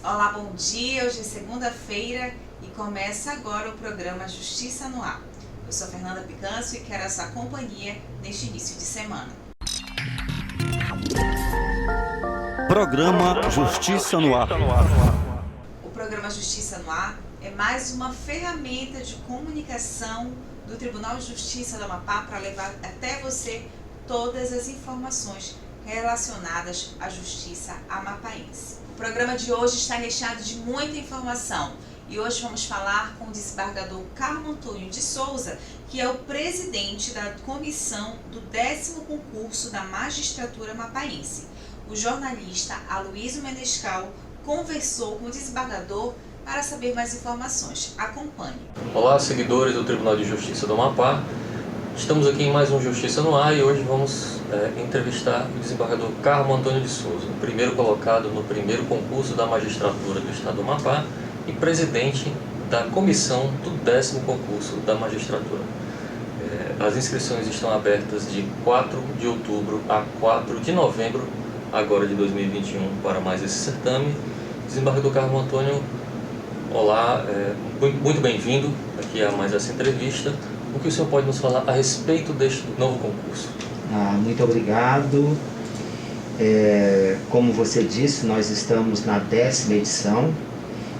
Olá, bom dia. Hoje é segunda-feira e começa agora o programa Justiça no Ar. Eu sou Fernanda Picanço e quero a sua companhia neste início de semana. Programa Justiça no Ar. O programa Justiça no Ar é mais uma ferramenta de comunicação do Tribunal de Justiça do Amapá para levar até você todas as informações relacionadas à justiça amapaense. O programa de hoje está recheado de muita informação e hoje vamos falar com o desembargador Carmo Antônio de Souza, que é o presidente da comissão do 10º concurso da magistratura amapaense. O jornalista Aloysio Menescal conversou com o desembargador para saber mais informações. Acompanhe. Olá, seguidores do Tribunal de Justiça do Amapá. Estamos aqui em mais um Justiça no Ar e hoje vamos entrevistar o desembargador Carmo Antônio de Souza, o primeiro colocado no primeiro concurso da magistratura do Estado do Amapá e presidente da comissão do 10º concurso da magistratura. As inscrições estão abertas de 4 de outubro a 4 de novembro, agora de 2021, para mais esse certame. Desembargador Carmo Antônio, olá, muito bem-vindo aqui a mais essa entrevista. O que o senhor pode nos falar a respeito deste novo concurso? Muito obrigado. Como você disse, nós estamos na 10ª edição.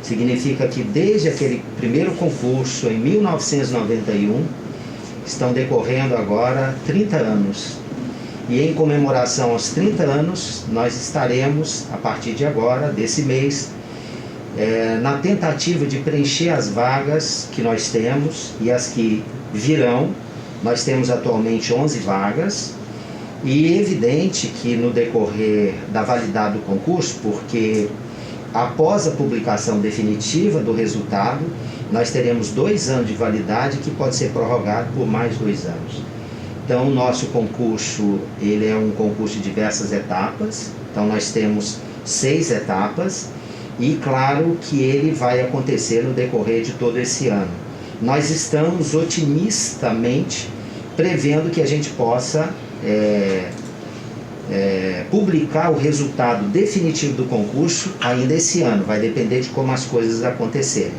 Significa que desde aquele primeiro concurso, em 1991, estão decorrendo agora 30 anos. E em comemoração aos 30 anos, nós estaremos, a partir de agora, desse mês, na tentativa de preencher as vagas que nós temos e as que virão. Nós temos atualmente 11 vagas e é evidente que no decorrer da validade do concurso, porque após a publicação definitiva do resultado, nós teremos 2 anos de validade que pode ser prorrogado por mais 2 anos. Então o nosso concurso, ele é um concurso de diversas etapas, então nós temos 6 etapas e claro que ele vai acontecer no decorrer de todo esse ano. Nós estamos otimistamente prevendo que a gente possa publicar o resultado definitivo do concurso ainda esse ano, vai depender de como as coisas acontecerem.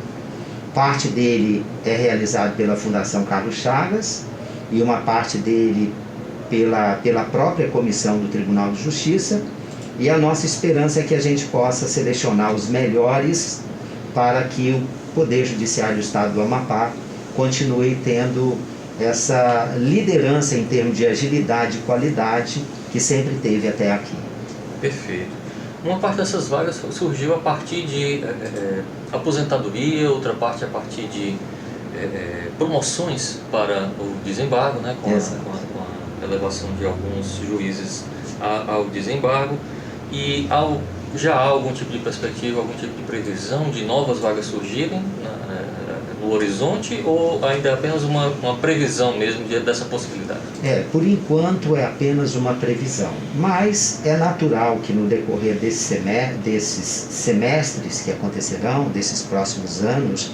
Parte dele é realizado pela Fundação Carlos Chagas e uma parte dele pela própria comissão do Tribunal de Justiça, e a nossa esperança é que a gente possa selecionar os melhores para que o Poder Judiciário do Estado do Amapá continue tendo essa liderança em termos de agilidade e qualidade que sempre teve até aqui. Perfeito. Uma parte dessas vagas surgiu a partir de aposentadoria, outra parte a partir de promoções para o desembargo, né, com a elevação de alguns juízes ao desembargo. E já há algum tipo de perspectiva, algum tipo de previsão de novas vagas surgirem no horizonte, ou ainda é apenas uma previsão mesmo dessa possibilidade? Por enquanto é apenas uma previsão, mas é natural que no decorrer desses semestres que acontecerão, desses próximos anos,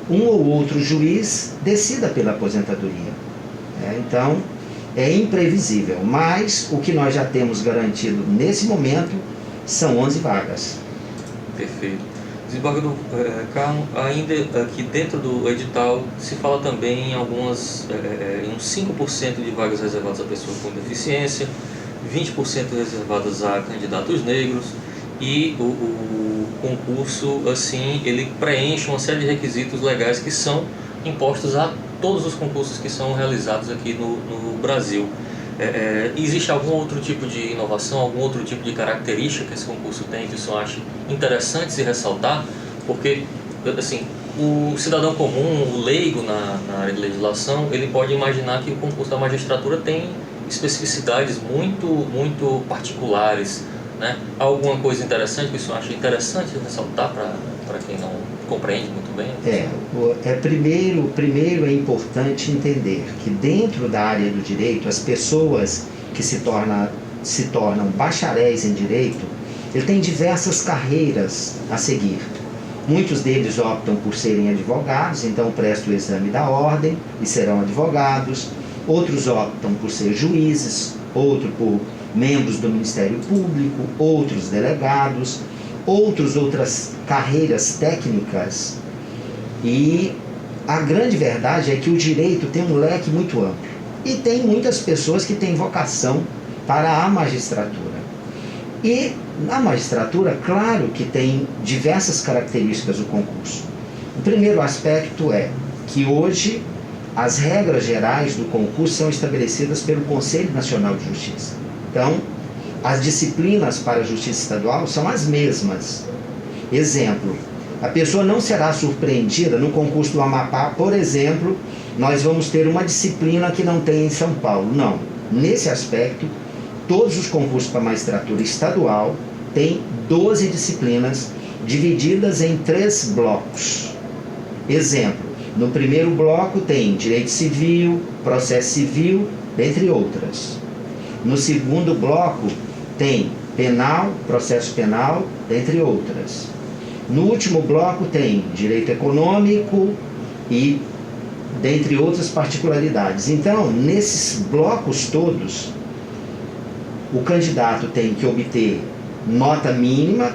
um ou outro juiz decida pela aposentadoria. Então, é imprevisível, mas o que nós já temos garantido nesse momento são 11 vagas. Perfeito. Desembargador Carmo, ainda aqui dentro do edital se fala também em uns 5% de vagas reservadas a pessoas com deficiência, 20% reservadas a candidatos negros, e o concurso, assim, ele preenche uma série de requisitos legais que são impostos a todos os concursos que são realizados aqui no Brasil. Existe algum outro tipo de inovação, algum outro tipo de característica que esse concurso tem que o senhor acha interessante se ressaltar? Porque, assim, o cidadão comum, o leigo na área de legislação, ele pode imaginar que o concurso da magistratura tem especificidades muito particulares, né? Há alguma coisa interessante que o senhor acha interessante ressaltar para quem não compreende muito bem? Primeiro é importante entender que dentro da área do direito, as pessoas que se tornam bacharéis em direito, ele tem diversas carreiras a seguir. Muitos deles optam por serem advogados, então prestam o exame da ordem e serão advogados. Outros optam por ser juízes, outros por membros do Ministério Público, outros delegados. outras carreiras técnicas, e a grande verdade é que o direito tem um leque muito amplo e tem muitas pessoas que têm vocação para a magistratura. E na magistratura, claro que tem diversas características do concurso. O primeiro aspecto é que hoje as regras gerais do concurso são estabelecidas pelo Conselho Nacional de Justiça. Então, as disciplinas para a Justiça Estadual são as mesmas. Exemplo, a pessoa não será surpreendida no concurso do Amapá, por exemplo, nós vamos ter uma disciplina que não tem em São Paulo. Não. Nesse aspecto, todos os concursos para magistratura estadual têm 12 disciplinas divididas em 3 blocos. Exemplo, no primeiro bloco tem direito civil, processo civil, entre outras. No segundo bloco tem penal, processo penal, entre outras. No último bloco tem direito econômico e dentre outras particularidades. Então, nesses blocos todos, o candidato tem que obter nota mínima,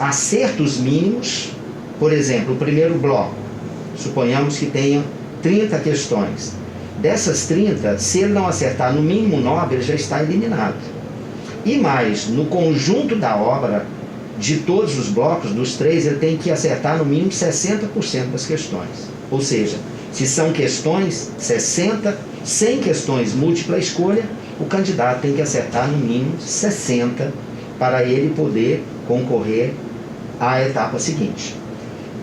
acertos mínimos. Por exemplo, o primeiro bloco, suponhamos que tenha 30 questões. Dessas 30, se ele não acertar no mínimo 9, ele já está eliminado. E mais, no conjunto da obra, de todos os blocos, dos 3, ele tem que acertar no mínimo 60% das questões. Ou seja, se são questões, 100 questões múltipla escolha, o candidato tem que acertar no mínimo 60 para ele poder concorrer à etapa seguinte.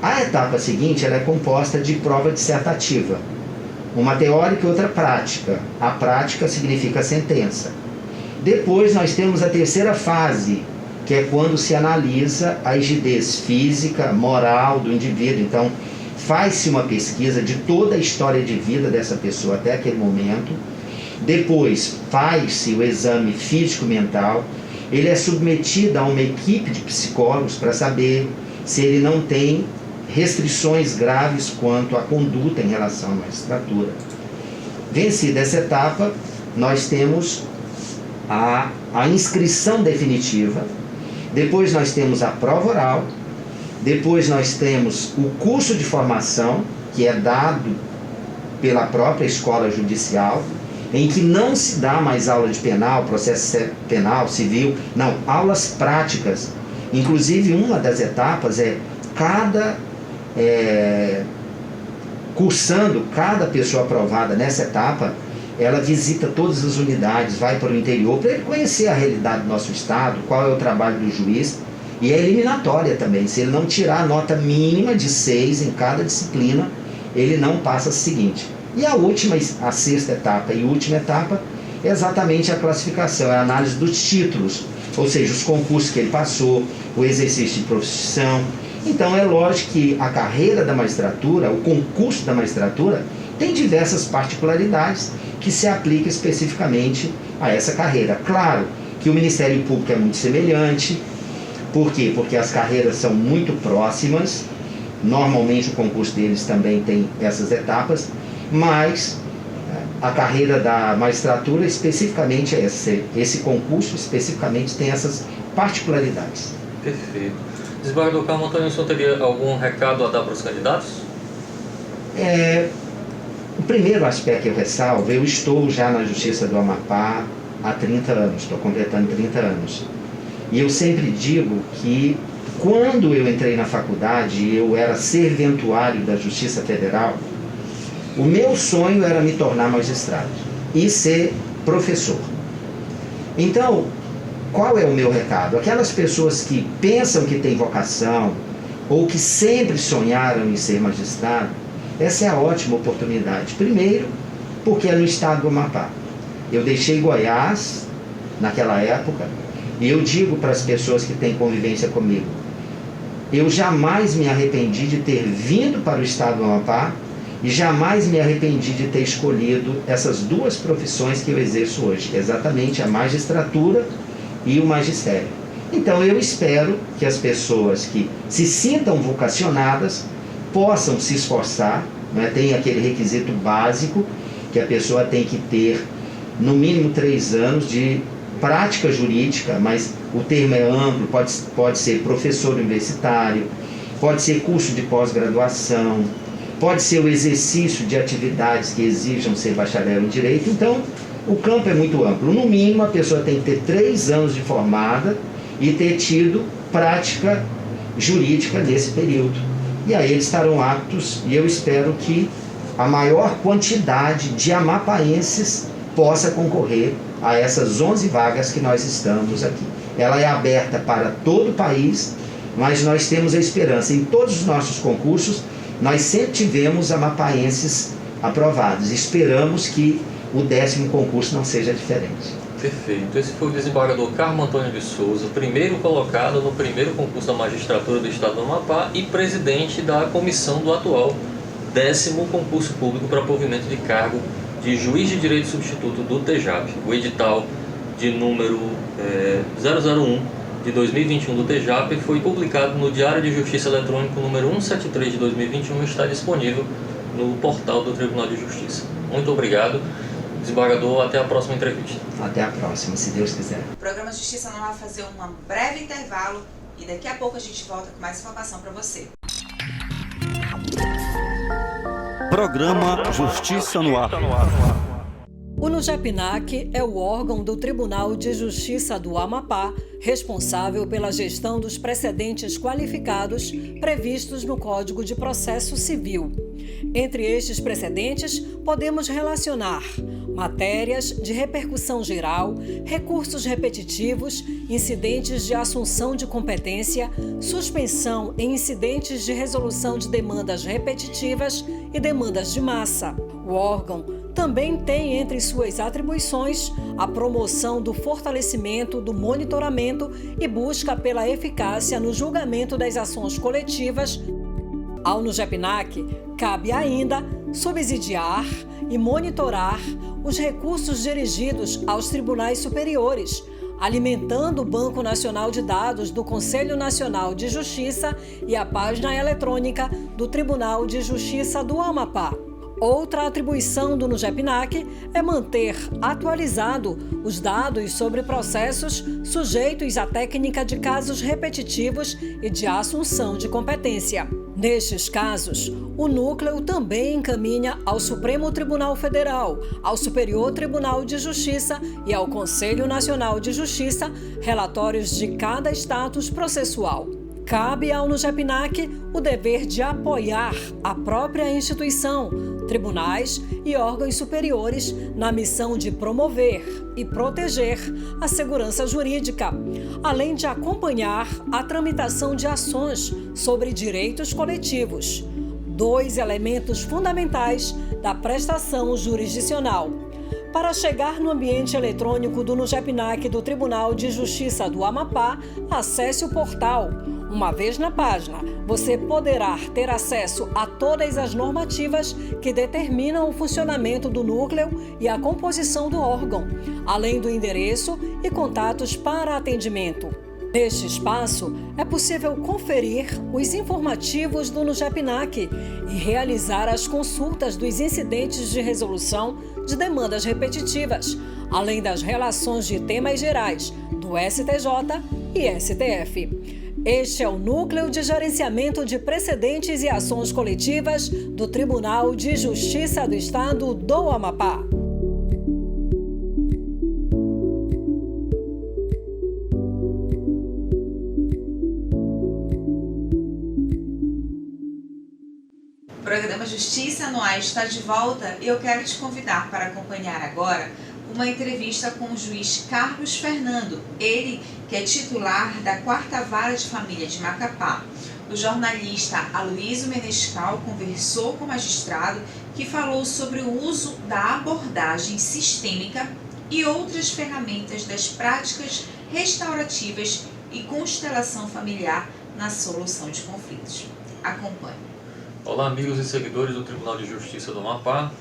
A etapa seguinte ela é composta de prova dissertativa, uma teórica e outra prática. A prática significa sentença. Depois nós temos a terceira fase, que é quando se analisa a rigidez física, moral do indivíduo. Então, faz-se uma pesquisa de toda a história de vida dessa pessoa até aquele momento. Depois, faz-se o exame físico-mental. Ele é submetido a uma equipe de psicólogos para saber se ele não tem restrições graves quanto à conduta em relação à magistratura. Vencida essa etapa, nós temos a inscrição definitiva. Depois nós temos a prova oral. Depois nós temos o curso de formação, que é dado pela própria escola judicial, em que não se dá mais aula de penal, processo penal, civil, não, aulas práticas. Inclusive, uma das etapas é cursando, cada pessoa aprovada nessa etapa, ela visita todas as unidades, vai para o interior, para ele conhecer a realidade do nosso estado, qual é o trabalho do juiz, e é eliminatória também. Se ele não tirar a nota mínima de 6 em cada disciplina, ele não passa a seguinte. E a sexta etapa e última etapa é exatamente a classificação, é a análise dos títulos, ou seja, os concursos que ele passou, o exercício de profissão. Então é lógico que a carreira da magistratura, o concurso da magistratura, tem diversas particularidades que se aplicam especificamente a essa carreira. Claro que o Ministério Público é muito semelhante. Por quê? Porque as carreiras são muito próximas. Normalmente o concurso deles também tem essas etapas, mas a carreira da magistratura especificamente é esse concurso especificamente tem essas particularidades. Perfeito. Desembargador Carmo Antônio, o senhor teria algum recado a dar para os candidatos? O primeiro aspecto que eu ressalvo, eu estou já na Justiça do Amapá há 30 anos, estou completando 30 anos. E eu sempre digo que quando eu entrei na faculdade, eu era serventuário da Justiça Federal, o meu sonho era me tornar magistrado e ser professor. Então, qual é o meu recado? Aquelas pessoas que pensam que têm vocação ou que sempre sonharam em ser magistrado, essa é a ótima oportunidade. Primeiro, porque é no estado do Amapá. Eu deixei Goiás naquela época e eu digo para as pessoas que têm convivência comigo, eu jamais me arrependi de ter vindo para o estado do Amapá e jamais me arrependi de ter escolhido essas duas profissões que eu exerço hoje, que é exatamente a magistratura e o magistério. Então eu espero que as pessoas que se sintam vocacionadas possam se esforçar, né? Tem aquele requisito básico que a pessoa tem que ter no mínimo 3 anos de prática jurídica, mas o termo é amplo, pode ser professor universitário, pode ser curso de pós-graduação, pode ser o exercício de atividades que exijam ser bacharel em Direito. Então, o campo é muito amplo. No mínimo, a pessoa tem que ter 3 anos de formada e ter tido prática jurídica nesse período. E aí eles estarão aptos, e eu espero que a maior quantidade de amapaenses possa concorrer a essas 11 vagas que nós estamos aqui. Ela é aberta para todo o país, mas nós temos a esperança. Em todos os nossos concursos, nós sempre tivemos amapaenses aprovados. Esperamos que o 10º concurso não seja diferente. Perfeito. Esse foi o desembargador Carmo Antônio de Souza, primeiro colocado no primeiro concurso da magistratura do Estado do Amapá e presidente da comissão do atual 10º concurso público para provimento de cargo de juiz de direito substituto do TEJAP. O edital de número 001 de 2021 do TEJAP foi publicado no Diário de Justiça Eletrônico número 173 de 2021 e está disponível no portal do Tribunal de Justiça. Muito obrigado, desembargador. Até a próxima entrevista. Até a próxima, se Deus quiser. O programa Justiça não vai fazer um breve intervalo e daqui a pouco a gente volta com mais informação para você. Programa Justiça no Ar. O NUJEPNAC é o órgão do Tribunal de Justiça do Amapá, responsável pela gestão dos precedentes qualificados previstos no Código de Processo Civil. Entre estes precedentes, podemos relacionar matérias de repercussão geral, recursos repetitivos, incidentes de assunção de competência, suspensão em incidentes de resolução de demandas repetitivas e demandas de massa. O órgão também tem entre suas atribuições a promoção do fortalecimento do monitoramento e busca pela eficácia no julgamento das ações coletivas. Ao NUJEPNAC, cabe ainda subsidiar e monitorar os recursos dirigidos aos tribunais superiores, alimentando o Banco Nacional de Dados do Conselho Nacional de Justiça e a página eletrônica do Tribunal de Justiça do Amapá. Outra atribuição do NUJEPNAC é manter atualizado os dados sobre processos sujeitos à técnica de casos repetitivos e de assunção de competência. Nestes casos, o núcleo também encaminha ao Supremo Tribunal Federal, ao Superior Tribunal de Justiça e ao Conselho Nacional de Justiça relatórios de cada status processual. Cabe ao NUJEPNAC o dever de apoiar a própria instituição, tribunais e órgãos superiores na missão de promover e proteger a segurança jurídica, além de acompanhar a tramitação de ações sobre direitos coletivos, 2 elementos fundamentais da prestação jurisdicional. Para chegar no ambiente eletrônico do NUJEPNAC do Tribunal de Justiça do Amapá, acesse o portal. Uma vez na página, você poderá ter acesso a todas as normativas que determinam o funcionamento do núcleo e a composição do órgão, além do endereço e contatos para atendimento. Neste espaço, é possível conferir os informativos do NUJEPNAC e realizar as consultas dos incidentes de resolução de demandas repetitivas, além das relações de temas gerais do STJ e STF. Este é o Núcleo de Gerenciamento de Precedentes e Ações Coletivas do Tribunal de Justiça do Estado do Amapá. O programa Justiça no Ar está de volta e eu quero te convidar para acompanhar agora uma entrevista com o juiz Carlos Fernando, ele que é titular da 4ª Vara de Família de Macapá. O jornalista Aloysio Menescal conversou com o magistrado que falou sobre o uso da abordagem sistêmica e outras ferramentas das práticas restaurativas e constelação familiar na solução de conflitos. Acompanhe. Olá, amigos e seguidores do Tribunal de Justiça do Amapá.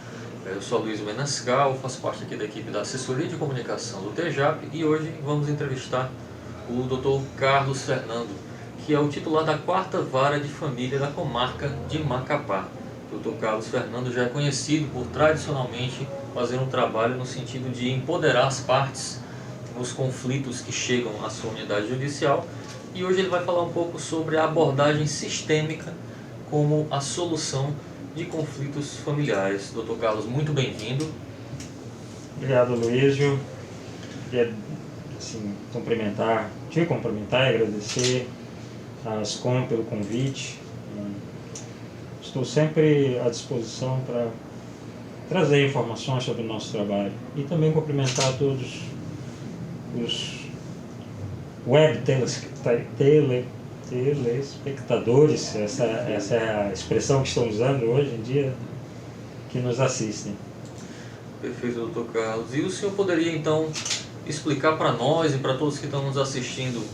Eu sou Aloysio Menescal, faço parte aqui da equipe da Assessoria de Comunicação do TEJAP e hoje vamos entrevistar o Dr. Carlos Fernando, que é o titular da 4ª Vara de Família da comarca de Macapá. O Dr. Carlos Fernando já é conhecido por tradicionalmente fazer um trabalho no sentido de empoderar as partes nos conflitos que chegam à sua unidade judicial. E hoje ele vai falar um pouco sobre a abordagem sistêmica como a solução de conflitos familiares. Dr. Carlos, muito bem-vindo. Obrigado, Luísio. Queria te cumprimentar e agradecer a Ascom pelo convite. Estou sempre à disposição para trazer informações sobre o nosso trabalho e também cumprimentar todos os web telespectadores, essa é a expressão que estão usando hoje em dia, que nos assistem. Perfeito, Dr. Carlos. E o senhor poderia então explicar para nós e para todos que estão nos assistindo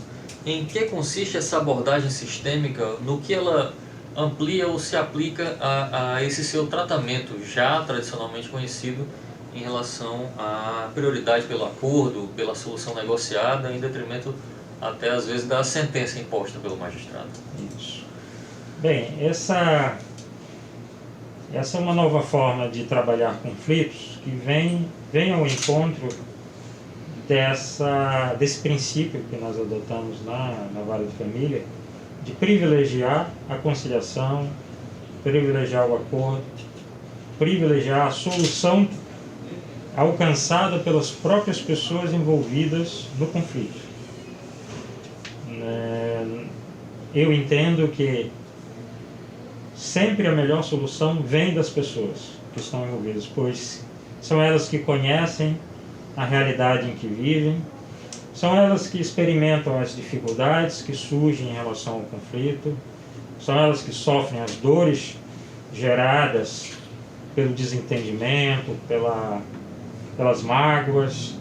em que consiste essa abordagem sistêmica, no que ela amplia ou se aplica a esse seu tratamento já tradicionalmente conhecido em relação à prioridade pelo acordo, pela solução negociada, em detrimento até às vezes da sentença imposta pelo magistrado. Isso. Bem, essa é uma nova forma de trabalhar conflitos que vem ao encontro desse princípio que nós adotamos na Vara de Família, de privilegiar a conciliação, privilegiar o acordo, privilegiar a solução alcançada pelas próprias pessoas envolvidas no conflito. Eu entendo que sempre a melhor solução vem das pessoas que estão envolvidas, pois são elas que conhecem a realidade em que vivem, são elas que experimentam as dificuldades que surgem em relação ao conflito, são elas que sofrem as dores geradas pelo desentendimento, pelas mágoas,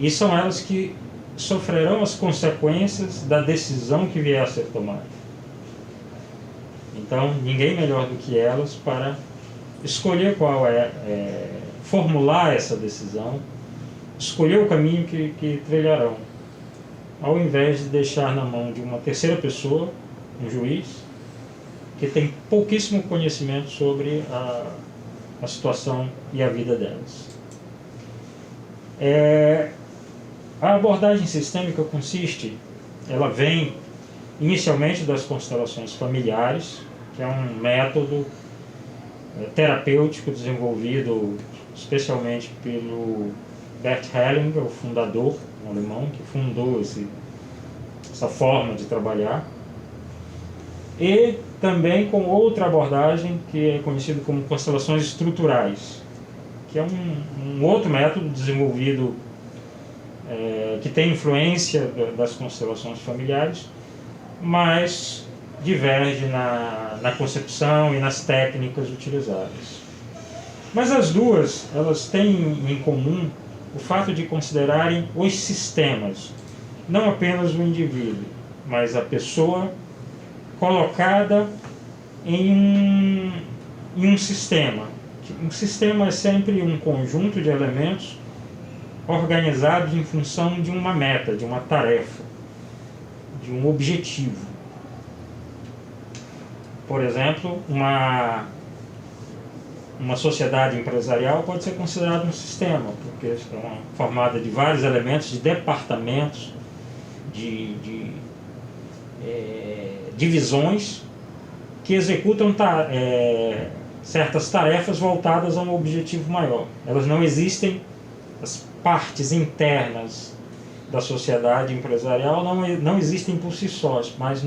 e são elas que sofrerão as consequências da decisão que vier a ser tomada. Então, ninguém melhor do que elas para escolher formular essa decisão, escolher o caminho que trilharão, ao invés de deixar na mão de uma terceira pessoa, um juiz, que tem pouquíssimo conhecimento sobre a situação e a vida delas. A abordagem sistêmica ela vem inicialmente das constelações familiares, que é um método terapêutico desenvolvido especialmente pelo Bert Hellinger, o fundador, um alemão, que fundou essa forma de trabalhar. E também com outra abordagem que é conhecida como constelações estruturais, que é um outro método desenvolvido que tem influência das constelações familiares, mas diverge na concepção e nas técnicas utilizadas. Mas as duas, elas têm em comum o fato de considerarem os sistemas, não apenas o indivíduo, mas a pessoa colocada em um sistema. Um sistema é sempre um conjunto de elementos organizados em função de uma meta, de uma tarefa, de um objetivo. Por exemplo, uma sociedade empresarial pode ser considerada um sistema, porque é formada de vários elementos, de departamentos, de divisões que executam certas tarefas voltadas a um objetivo maior. Elas não existem, as partes internas da sociedade empresarial não existem por si sós, mas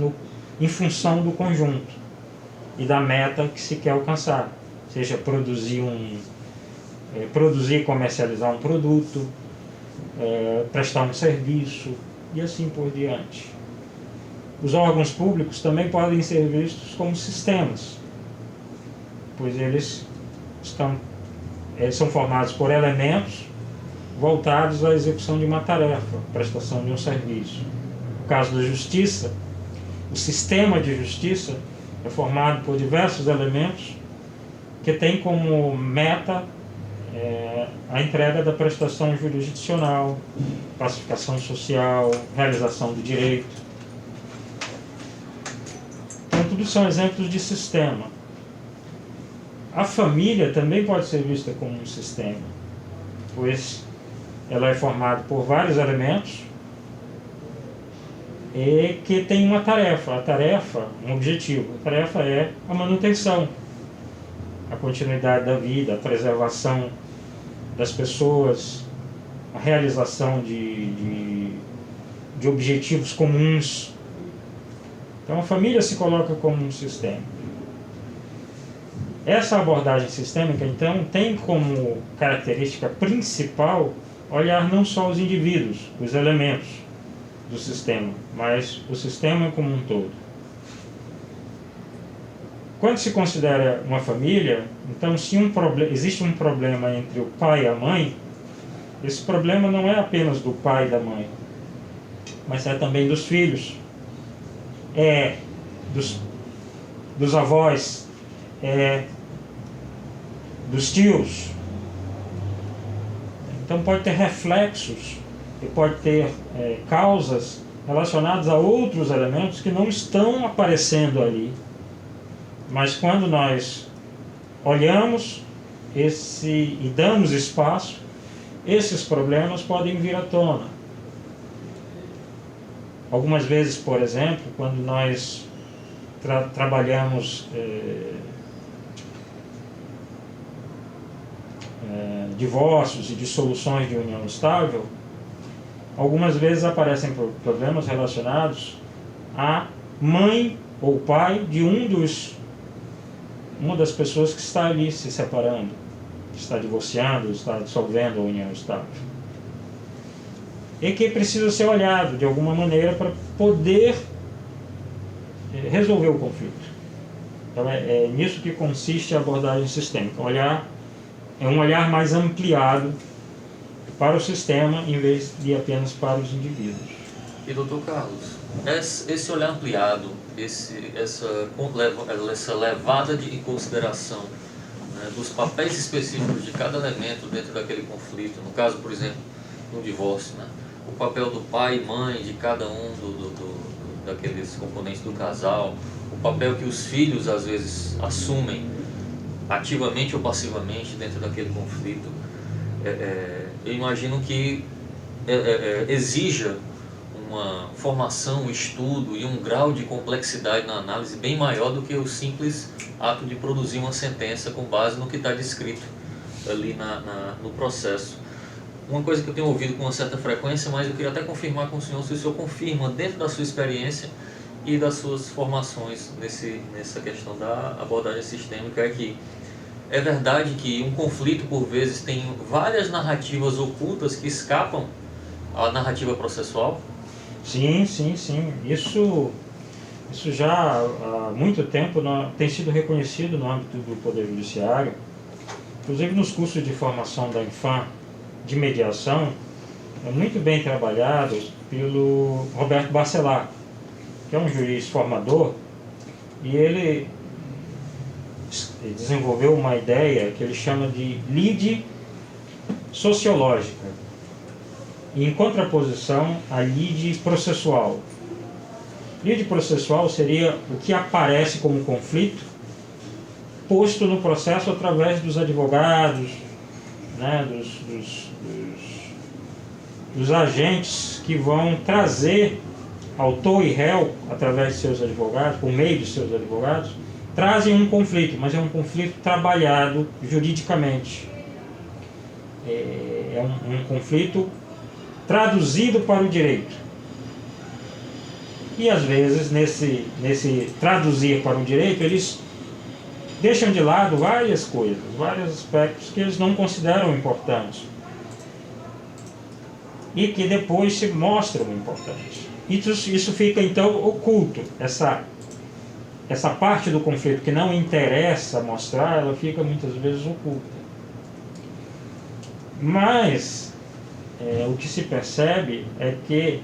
em função do conjunto e da meta que se quer alcançar, seja produzir e comercializar um produto, prestar um serviço e assim por diante. Os órgãos públicos também podem ser vistos como sistemas, pois eles são formados por elementos voltados à execução de uma tarefa, prestação de um serviço. No caso da justiça, o sistema de justiça é formado por diversos elementos que têm como meta a entrega da prestação jurisdicional, pacificação social, realização do direito. Então, tudo são exemplos de sistema. A família também pode ser vista como um sistema, pois ela é formada por vários elementos e que tem uma tarefa, um objetivo. A tarefa é a manutenção, a continuidade da vida, a preservação das pessoas, a realização de objetivos comuns. Então a família se coloca como um sistema. Essa abordagem sistêmica, então, tem como característica principal olhar não só os indivíduos, os elementos do sistema, mas o sistema como um todo. Quando se considera uma família, então, se existe um problema entre o pai e a mãe, esse problema não é apenas do pai e da mãe, mas é também dos filhos, é dos avós, dos tios. Então pode ter reflexos e pode ter causas relacionadas a outros elementos que não estão aparecendo ali. Mas quando nós olhamos e damos espaço, esses problemas podem vir à tona. Algumas vezes, por exemplo, quando nós trabalhamos divórcios e dissoluções de união estável, algumas vezes aparecem problemas relacionados à mãe ou pai de uma das pessoas que está ali se separando, que está divorciando, está dissolvendo a união estável. E que precisa ser olhado de alguma maneira para poder resolver o conflito. Então é nisso que consiste a abordagem sistêmica. É um olhar mais ampliado para o sistema em vez de apenas para os indivíduos. E doutor Carlos, esse olhar ampliado, essa levada em consideração, né, dos papéis específicos de cada elemento dentro daquele conflito, no caso, por exemplo, no divórcio, né, o papel do pai e mãe de cada um daqueles componentes do casal, o papel que os filhos às vezes assumem ativamente ou passivamente dentro daquele conflito, eu imagino que exija uma formação, um estudo e um grau de complexidade na análise bem maior do que o simples ato de produzir uma sentença com base no que está descrito ali no processo. Uma coisa que eu tenho ouvido com uma certa frequência, mas eu queria até confirmar com o senhor, se o senhor confirma dentro da sua experiência e das suas formações nessa questão da abordagem sistêmica, é que é verdade que um conflito, por vezes, tem várias narrativas ocultas que escapam à narrativa processual? Sim. Isso já há muito tempo tem sido reconhecido no âmbito do Poder Judiciário. Inclusive nos cursos de formação da Infam de mediação, é muito bem trabalhado pelo Roberto Bacelar, que é um juiz formador, e ele desenvolveu uma ideia que ele chama de lide sociológica, em contraposição à lide processual. Lide processual seria o que aparece como conflito posto no processo através dos advogados, né, dos agentes que vão trazer autor e réu através de seus advogados, por meio de seus advogados, trazem um conflito, mas é um conflito trabalhado juridicamente. É um conflito traduzido para o direito. E às vezes nesse traduzir para o direito, eles deixam de lado várias coisas, vários aspectos que eles não consideram importantes e que depois se mostram importantes. Isso fica então oculto. Essa parte do conflito que não interessa mostrar, ela fica muitas vezes oculta. Mas o que se percebe é que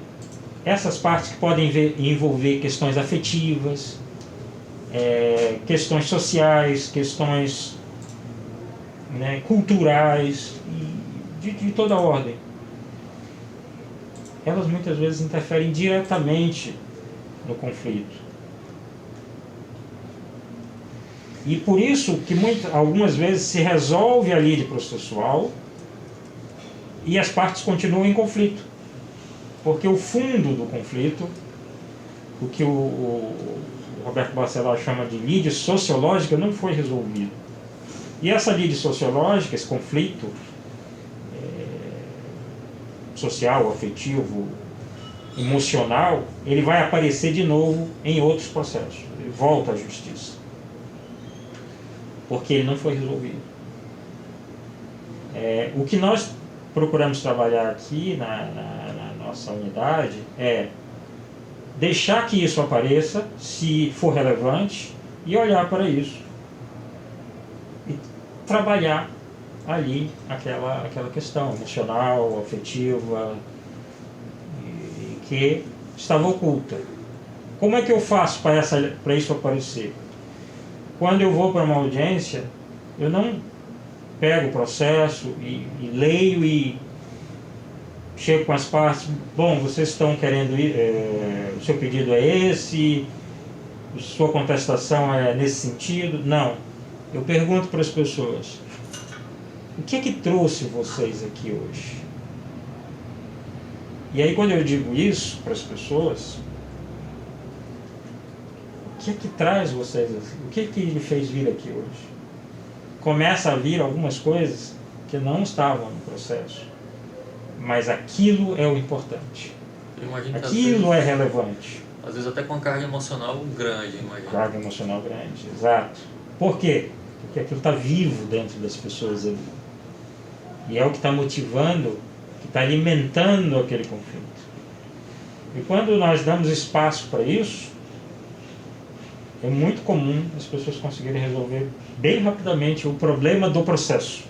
essas partes que podem envolver questões afetivas, questões sociais, questões, né, culturais, de toda ordem, elas muitas vezes interferem diretamente no conflito. E por isso que algumas vezes se resolve a lide processual e as partes continuam em conflito, porque o fundo do conflito, o que o Roberto Bacelar chama de lide sociológica, não foi resolvido. E essa lide sociológica, esse conflito social, afetivo, emocional, ele vai aparecer de novo em outros processos. Ele volta à justiça, porque ele não foi resolvido. O que nós procuramos trabalhar aqui na nossa unidade é deixar que isso apareça, se for relevante, e olhar para isso e trabalhar ali aquela questão emocional, afetiva, que estava oculta. Como é que eu faço para isso aparecer? Quando eu vou para uma audiência, eu não pego o processo e leio e chego com as partes, bom, vocês estão querendo ir, o seu pedido é esse, sua contestação é nesse sentido. Não. Eu pergunto para as pessoas, o que é que trouxe vocês aqui hoje? E aí quando eu digo isso para as pessoas, o que é que traz vocês aqui? O que é que lhe fez vir aqui hoje? Começa a vir algumas coisas que não estavam no processo, mas aquilo é o importante. Aquilo é relevante. Às vezes até com uma carga emocional grande, imagina. Carga emocional grande, exato. Por quê? Porque aquilo está vivo dentro das pessoas ali. E é o que está motivando, que está alimentando aquele conflito. E quando nós damos espaço para isso, é muito comum as pessoas conseguirem resolver bem rapidamente o problema do processo.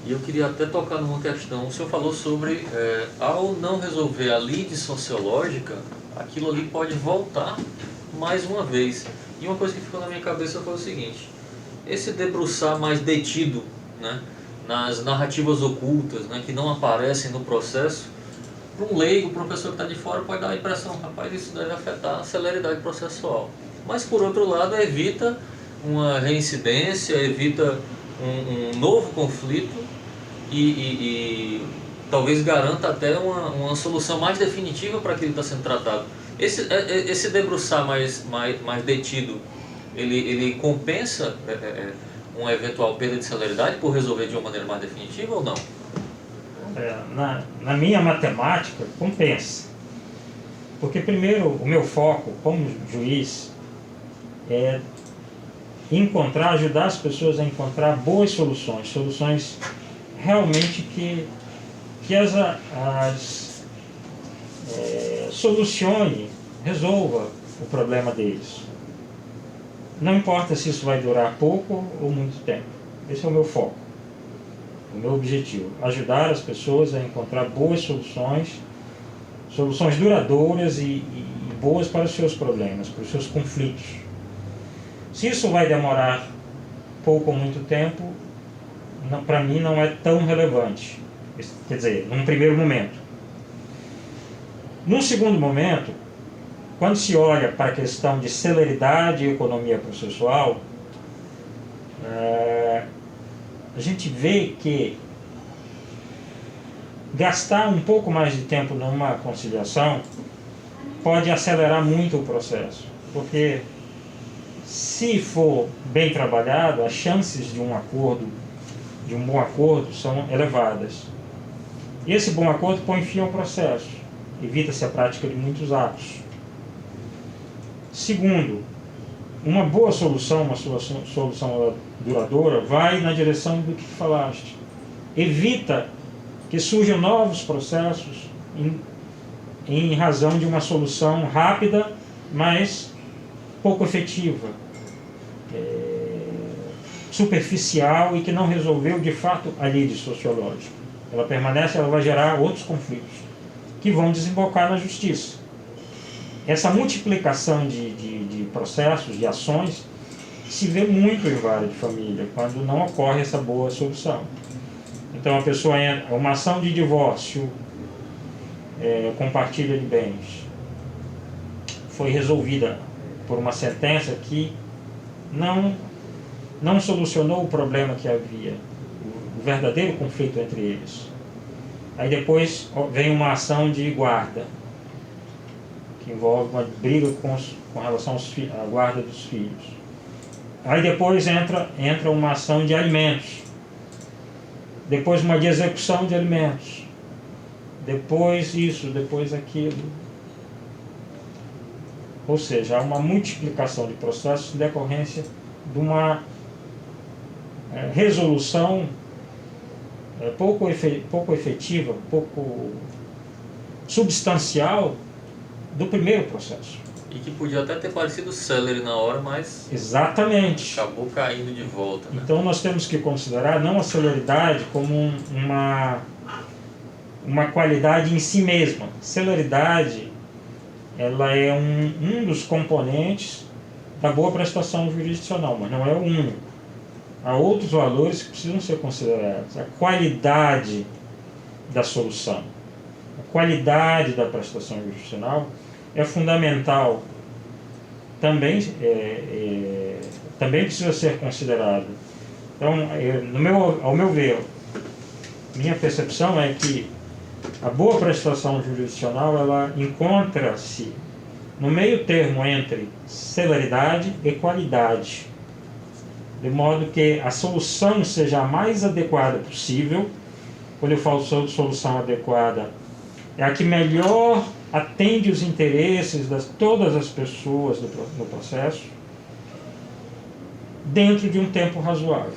E eu queria até tocar numa questão. O senhor falou sobre, ao não resolver a lide sociológica, aquilo ali pode voltar mais uma vez. E uma coisa que ficou na minha cabeça foi o seguinte: esse debruçar mais detido, né, nas narrativas ocultas, né, que não aparecem no processo, para um leigo, para uma pessoa que está de fora, pode dar a impressão, rapaz, isso deve afetar a celeridade processual. Mas, por outro lado, evita uma reincidência, evita um novo conflito e talvez garanta até uma solução mais definitiva para aquilo que está sendo tratado. Esse debruçar mais detido, ele compensa uma eventual perda de celeridade por resolver de uma maneira mais definitiva ou não? Na minha matemática, compensa. Porque, primeiro, o meu foco como juiz é ajudar as pessoas a encontrar boas soluções realmente que solucione, resolva o problema deles. Não importa se isso vai durar pouco ou muito tempo. Esse é o meu foco, o meu objetivo: ajudar as pessoas a encontrar boas soluções duradouras e boas para os seus problemas, para os seus conflitos. Se isso vai demorar pouco ou muito tempo, para mim não é tão relevante. Quer dizer, num primeiro momento. Num segundo momento, quando se olha para a questão de celeridade e economia processual, a gente vê que gastar um pouco mais de tempo numa conciliação pode acelerar muito o processo, porque se for bem trabalhado, as chances de um bom acordo são elevadas. E esse bom acordo põe fim ao processo, evita-se a prática de muitos atos. Segundo, uma boa solução, uma solução duradoura, vai na direção do que falaste. Evita que surjam novos processos em razão de uma solução rápida, mas pouco efetiva, superficial e que não resolveu de fato a lide sociológica. Ela permanece, ela vai gerar outros conflitos que vão desembocar na justiça. Essa multiplicação de processos, de ações, se vê muito em vara de família, quando não ocorre essa boa solução. Então a pessoa entra, uma ação de divórcio, compartilha de bens, foi resolvida por uma sentença que não solucionou o problema que havia. o verdadeiro conflito entre eles. Aí depois vem uma ação de guarda, que envolve uma briga com relação à guarda dos filhos. Aí depois entra uma ação de alimentos, depois uma de execução de alimentos, depois isso, depois aquilo. Ou seja, há uma multiplicação de processos em decorrência de uma resolução pouco efetiva, pouco substancial do primeiro processo. E que podia até ter parecido célere na hora, mas exatamente, acabou caindo de volta, né? Então nós temos que considerar não a celeridade como uma qualidade em si mesma. Celeridade, ela é um dos componentes da boa prestação jurisdicional, mas não é o único. Há outros valores que precisam ser considerados. A qualidade da solução, a qualidade da prestação jurisdicional é fundamental. Também precisa ser considerado. Então, ao meu ver, minha percepção é que a boa prestação jurisdicional ela encontra-se no meio termo entre celeridade e qualidade, de modo que a solução seja a mais adequada possível. Quando eu falo sobre solução adequada, é a que melhor atende os interesses de todas as pessoas no processo, dentro de um tempo razoável,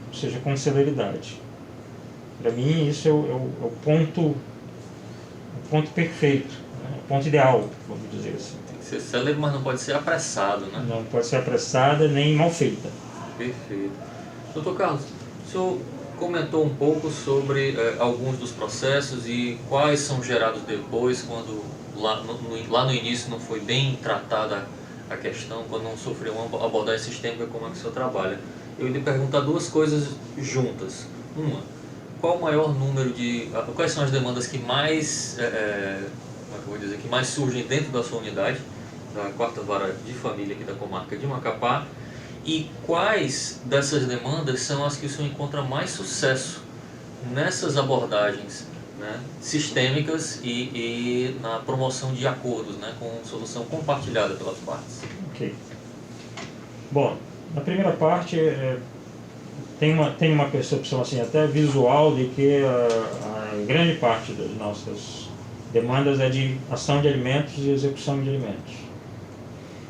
ou seja, com celeridade. Para mim, isso é o ponto perfeito, né? O ponto ideal, vamos dizer assim. Tem que ser célere, mas não pode ser apressado, né? Não pode ser apressada nem mal feita. Perfeito. Doutor Carlos, o senhor comentou um pouco sobre alguns dos processos e quais são gerados depois, quando lá no início não foi bem tratada a questão, quando não sofreu uma abordagem sistêmica, como é que o senhor trabalha. Eu lhe perguntar duas coisas juntas. Uma, qual o maior número quais são as demandas que mais, que mais surgem dentro da sua unidade, da 4ª Vara de Família aqui da comarca de Macapá, e quais dessas demandas são as que o senhor encontra mais sucesso nessas abordagens, né, sistêmicas e na promoção de acordos, né, com solução compartilhada pelas partes? Ok. Bom, na primeira parte tem uma percepção assim até visual de que a grande parte das nossas demandas é de ação de alimentos e execução de alimentos.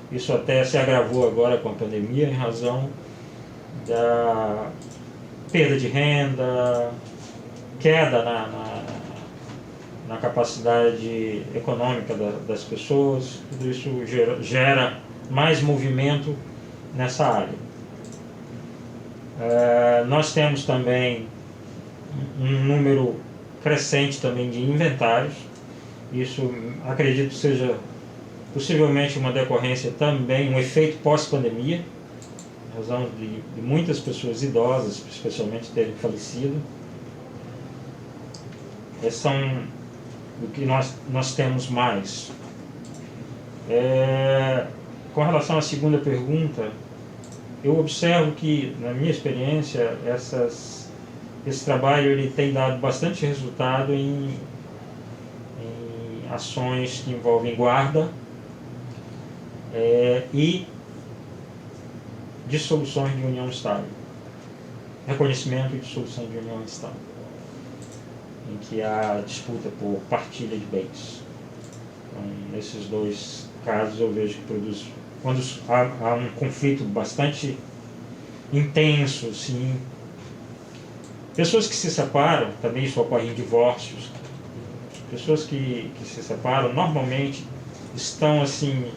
Isso até se agravou agora com a pandemia em razão da perda de renda, queda na capacidade econômica das pessoas. Tudo isso gera mais movimento nessa área. Nós temos também um número crescente também de inventários. Isso acredito seja possivelmente uma decorrência também, um efeito pós-pandemia, em razão de muitas pessoas idosas, especialmente, terem falecido. Esses são o que nós temos mais. Com relação à segunda pergunta, eu observo que, na minha experiência, esse trabalho ele tem dado bastante resultado em ações que envolvem guarda e dissoluções de união estável, reconhecimento e dissolução de união estável, em que há disputa por partilha de bens. Então, nesses dois casos eu vejo que produz, quando há um conflito bastante intenso, sim. Pessoas que se separam, também isso ocorre em divórcios, pessoas que se separam normalmente estão assim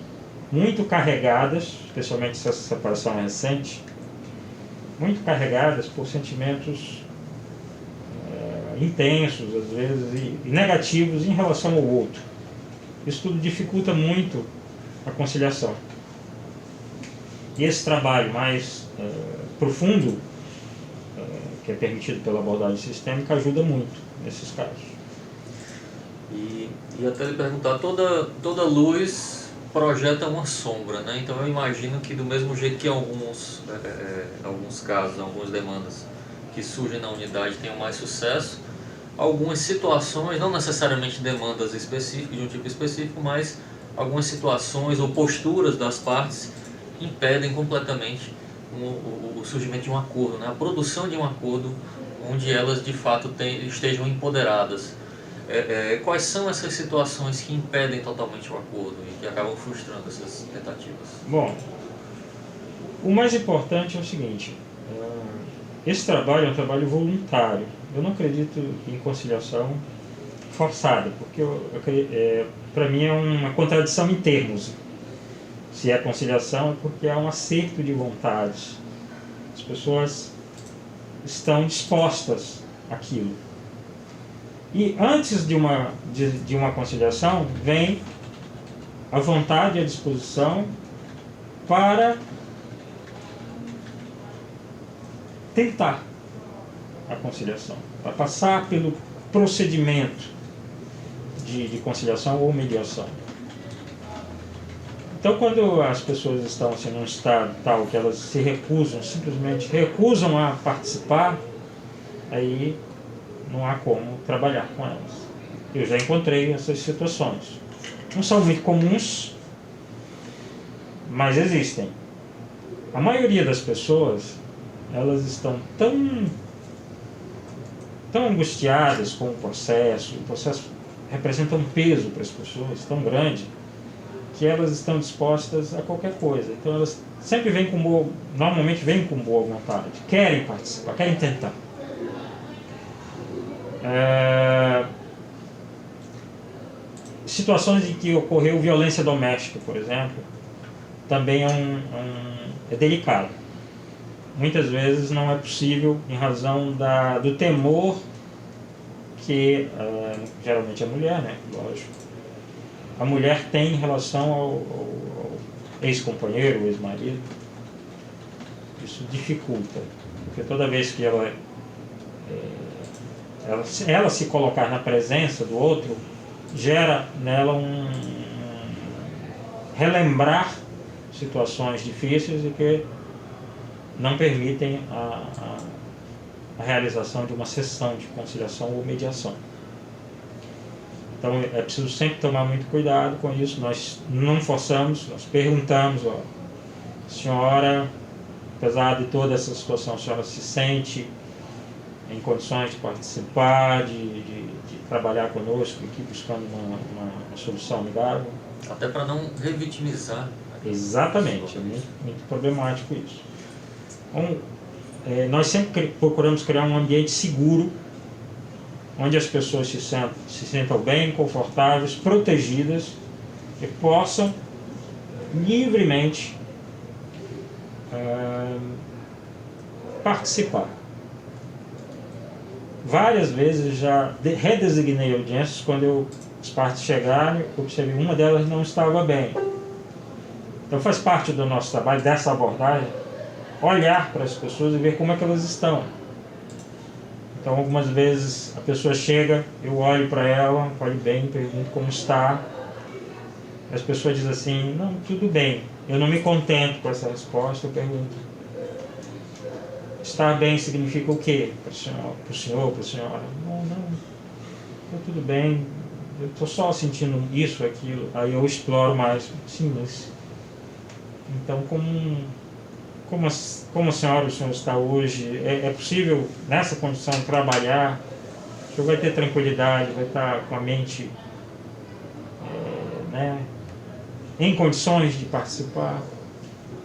muito carregadas, especialmente se essa separação é recente, muito carregadas por sentimentos intensos, às vezes, e negativos em relação ao outro. Isso tudo dificulta muito a conciliação. E esse trabalho mais profundo, que é permitido pela abordagem sistêmica, ajuda muito nesses casos. E até lhe perguntar, toda luz projeta uma sombra, né? Então eu imagino que do mesmo jeito que alguns casos, algumas demandas que surgem na unidade tenham mais sucesso. Algumas situações, não necessariamente demandas específicas, de um tipo específico, mas algumas situações ou posturas das partes impedem completamente o surgimento de um acordo, né? A produção de um acordo onde elas de fato estejam empoderadas. Quais são essas situações que impedem totalmente o acordo e que acabam frustrando essas tentativas? Bom, o mais importante é o seguinte, esse trabalho é um trabalho voluntário. Eu não acredito em conciliação forçada, porque para mim é uma contradição em termos. Se é conciliação é porque há um acerto de vontades. As pessoas estão dispostas àquilo. E antes de uma conciliação vem a vontade e a disposição para tentar a conciliação, para passar pelo procedimento de conciliação ou mediação. Então, quando as pessoas estão assim, num estado tal que elas se recusam, simplesmente recusam a participar, aí não há como trabalhar com elas. Eu já encontrei essas situações. Não são muito comuns, mas existem. A maioria das pessoas, elas estão tão angustiadas com o processo representa um peso para as pessoas tão grande, que elas estão dispostas a qualquer coisa. Então elas sempre normalmente vêm com boa vontade, querem participar, querem tentar. Situações em que ocorreu violência doméstica, por exemplo, também é delicado. Muitas vezes não é possível em razão do temor que geralmente a mulher, né, lógico, a mulher tem em relação ao ex-companheiro, ex-marido. Isso dificulta, porque toda vez que ela se colocar na presença do outro, gera nela relembrar situações difíceis e que não permitem a realização de uma sessão de conciliação ou mediação. Então é preciso sempre tomar muito cuidado com isso. Nós não forçamos, nós perguntamos, senhora, apesar de toda essa situação, a senhora se sente em condições de participar, de trabalhar conosco aqui buscando uma solução amigável? Até para não revitimizar. Exatamente, é muito problemático isso. Então, nós sempre procuramos criar um ambiente seguro, onde as pessoas se sentam bem, confortáveis, protegidas e possam livremente participar. Várias vezes já redesignei audiências quando as partes chegaram, observei uma delas não estava bem. Então faz parte do nosso trabalho, dessa abordagem, olhar para as pessoas e ver como é que elas estão. Então algumas vezes a pessoa chega, eu olho para ela, olho bem, pergunto como está. As pessoas dizem assim, não, tudo bem. Eu não me contento com essa resposta, eu pergunto, estar bem significa o quê? Para o senhor, para a senhora? Não, está tudo bem, eu estou só sentindo isso, aquilo. Aí eu exploro mais, sim, mas então como a senhora, o senhor está hoje, é possível nessa condição trabalhar? O senhor vai ter tranquilidade, vai estar com a mente em condições de participar?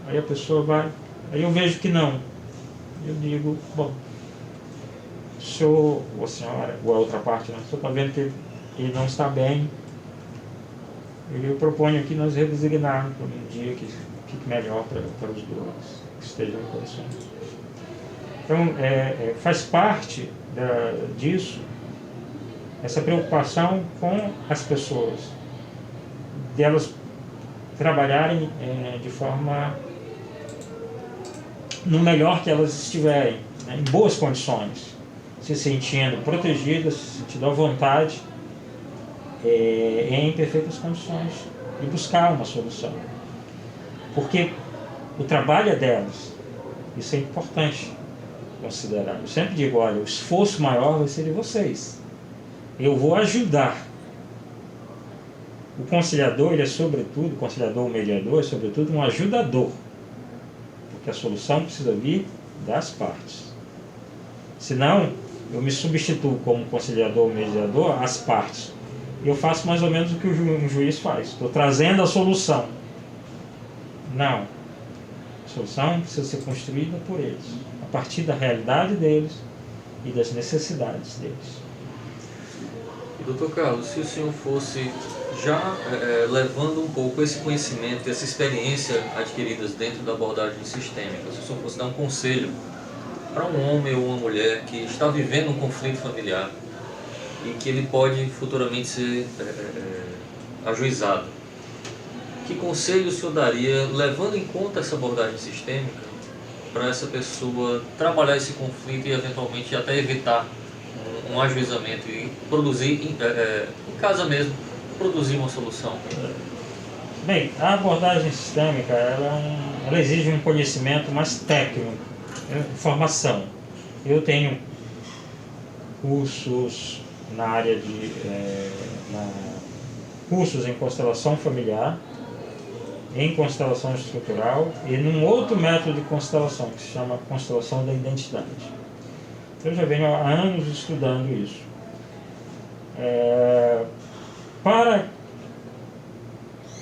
Aí a pessoa vai, aí eu vejo que não. Eu digo, bom, o senhor ou a senhora, ou a outra parte, né, o senhor está vendo que ele não está bem, eu proponho aqui nós redesignarmos por um dia que fique melhor para os dois, que estejam em condições. Então, faz parte disso, essa preocupação com as pessoas, delas trabalharem de forma no melhor que elas estiverem, né, em boas condições, se sentindo protegidas, se sentindo à vontade, em perfeitas condições de buscar uma solução. Porque o trabalho é delas, isso é importante. considerar. Eu sempre digo, olha, o esforço maior vai ser de vocês. Eu vou ajudar. O conciliador, ele é sobretudo, o conciliador, o mediador, é sobretudo um ajudador. Porque a solução precisa vir das partes. Senão, eu me substituo como conciliador ou mediador às partes. E eu faço mais ou menos o que um juiz faz. Estou trazendo a solução. Não. A solução precisa ser construída por eles, a partir da realidade deles e das necessidades deles. E, doutor Carlos, se o senhor fosse já levando um pouco esse conhecimento, essa experiência adquiridas dentro da abordagem sistêmica, se o senhor fosse dar um conselho para um homem ou uma mulher que está vivendo um conflito familiar e que ele pode futuramente ser ajuizado, que conselho o senhor daria, levando em conta essa abordagem sistêmica, para essa pessoa trabalhar esse conflito e eventualmente até evitar um ajuizamento e produzir, em casa mesmo, produzir uma solução? Bem, a abordagem sistêmica ela exige um conhecimento mais técnico, formação. Eu tenho cursos na área de cursos em constelação familiar, em constelação estrutural e num outro método de constelação que se chama constelação da identidade. Eu já venho há anos estudando isso.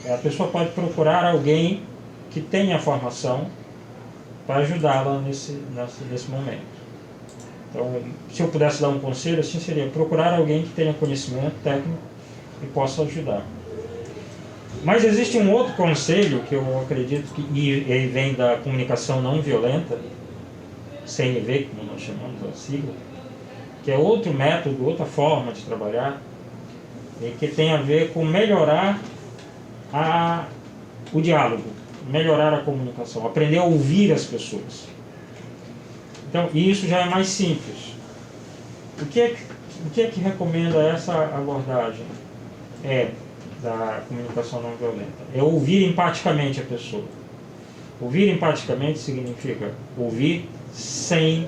A pessoa pode procurar alguém que tenha formação para ajudá-la nesse momento. Então, se eu pudesse dar um conselho, assim seria procurar alguém que tenha conhecimento técnico e possa ajudar. Mas existe um outro conselho que eu acredito que ele vem da comunicação não violenta, CNV, como nós chamamos a sigla, que é outro método, outra forma de trabalhar, e que tem a ver com melhorar o diálogo, melhorar a comunicação, aprender a ouvir as pessoas. Então, isso já é mais simples. O que é que recomenda essa abordagem? Da comunicação não violenta. É ouvir empaticamente a pessoa. Ouvir empaticamente significa ouvir sem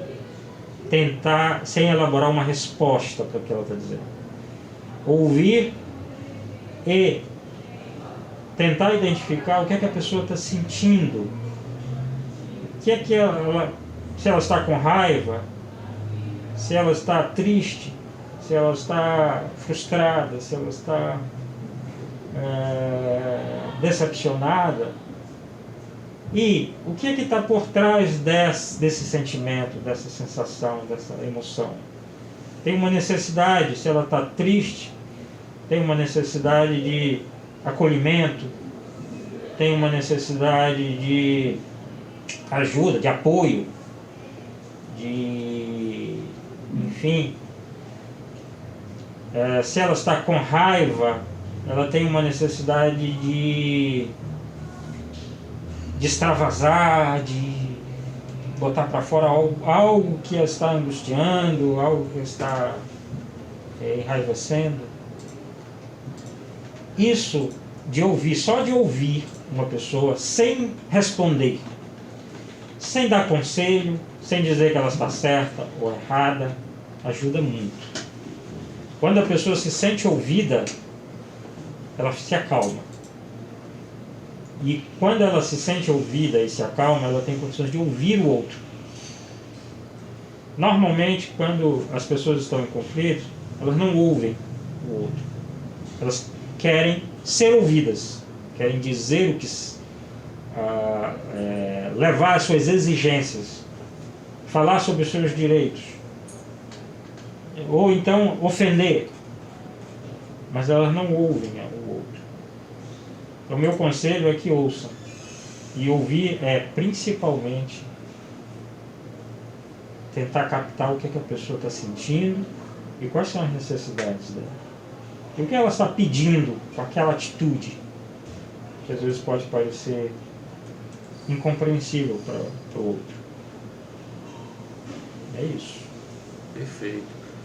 elaborar uma resposta para o que ela está dizendo. Ouvir e tentar identificar o que é que a pessoa está sentindo. Se ela está com raiva, se ela está triste, se ela está frustrada, se ela está decepcionada, e o que é que está por trás desse sentimento, dessa sensação, dessa emoção. Tem uma necessidade, se ela está triste, tem uma necessidade de acolhimento, tem uma necessidade de ajuda, de apoio, enfim, se ela está com raiva, ela tem uma necessidade de extravasar, de botar para fora algo que a está angustiando, algo que a está enraivecendo. Isso de ouvir, só de ouvir uma pessoa sem responder, sem dar conselho, sem dizer que ela está certa ou errada, ajuda muito. Quando a pessoa se sente ouvida, ela se acalma. E quando ela se sente ouvida e se acalma, ela tem condições de ouvir o outro. Normalmente, quando as pessoas estão em conflito, elas não ouvem o outro. Elas querem ser ouvidas, querem dizer o que levar as suas exigências, falar sobre os seus direitos, ou então ofender, mas elas não ouvem o outro. O meu conselho é que ouçam, e ouvir é principalmente tentar captar o que a pessoa está sentindo e quais são as necessidades dela. E o que ela está pedindo com aquela atitude, que às vezes pode parecer incompreensível para o outro. É isso. Perfeito.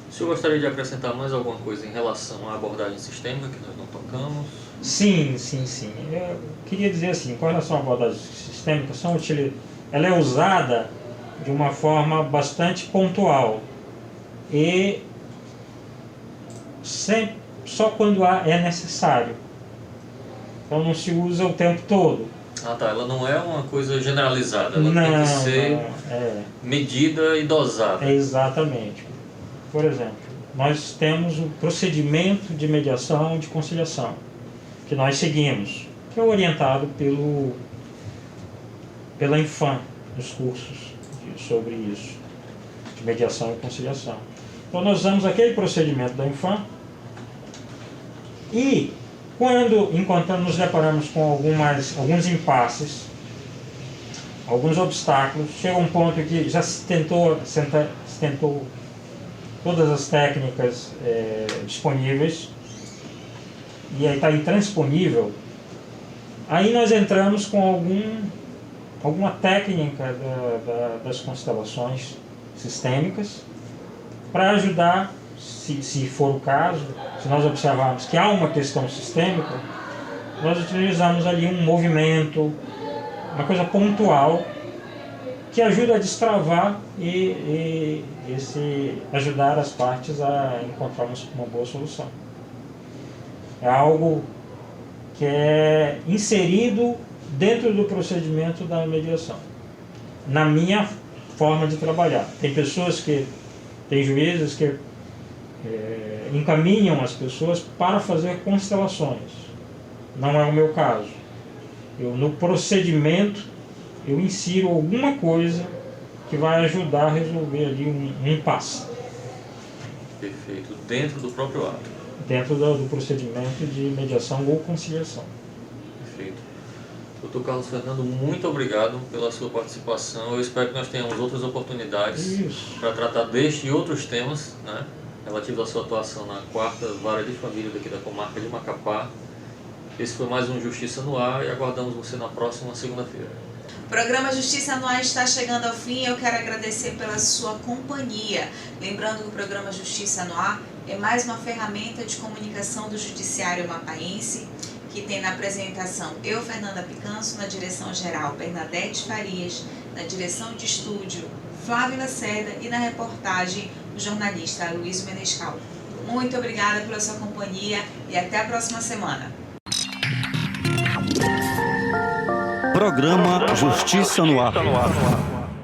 O senhor gostaria de acrescentar mais alguma coisa em relação à abordagem sistêmica que nós não tocamos? Sim. Eu queria dizer assim, com relação à abordagem sistêmica, ela é usada de uma forma bastante pontual e sempre, só quando é necessário. Então não se usa o tempo todo. Ah, tá. Ela não é uma coisa generalizada, ela Não, tem que ser é medida e dosada. exatamente. Por exemplo, nós temos o procedimento de mediação e de conciliação, que nós seguimos, que é orientado pela Infam, nos cursos sobre isso, de mediação e conciliação. Então nós usamos aquele procedimento da Infam e quando nos deparamos com alguns impasses, alguns obstáculos, chega um ponto que já se tentou todas as técnicas disponíveis e aí está intransponível, aí nós entramos com alguma técnica das constelações sistêmicas para ajudar, se for o caso, se nós observarmos que há uma questão sistêmica, nós utilizamos ali um movimento, uma coisa pontual que ajuda a destravar e ajudar as partes a encontrar uma boa solução. É algo que é inserido dentro do procedimento da mediação, na minha forma de trabalhar. Tem juízes que encaminham as pessoas para fazer constelações. Não é o meu caso. No procedimento, eu insiro alguma coisa que vai ajudar a resolver ali um impasse. Perfeito. Dentro do próprio ato. Dentro do procedimento de mediação ou conciliação. Perfeito. Dr. Carlos Fernando, muito obrigado pela sua participação. Eu espero que nós tenhamos outras oportunidades para tratar deste e outros temas, né, relativos à sua atuação na 4ª Vara de Família daqui da comarca de Macapá. Esse foi mais um Justiça no Ar e aguardamos você na próxima segunda-feira. O programa Justiça no Ar está chegando ao fim e eu quero agradecer pela sua companhia. Lembrando que o programa Justiça no Ar é mais uma ferramenta de comunicação do Judiciário Amapaense, que tem na apresentação eu, Fernanda Picanso, na direção geral Bernadette Farias, na direção de estúdio Flávio Lacerda e na reportagem o jornalista Luiz Menescal. Muito obrigada pela sua companhia e até a próxima semana. Programa Justiça no Ar.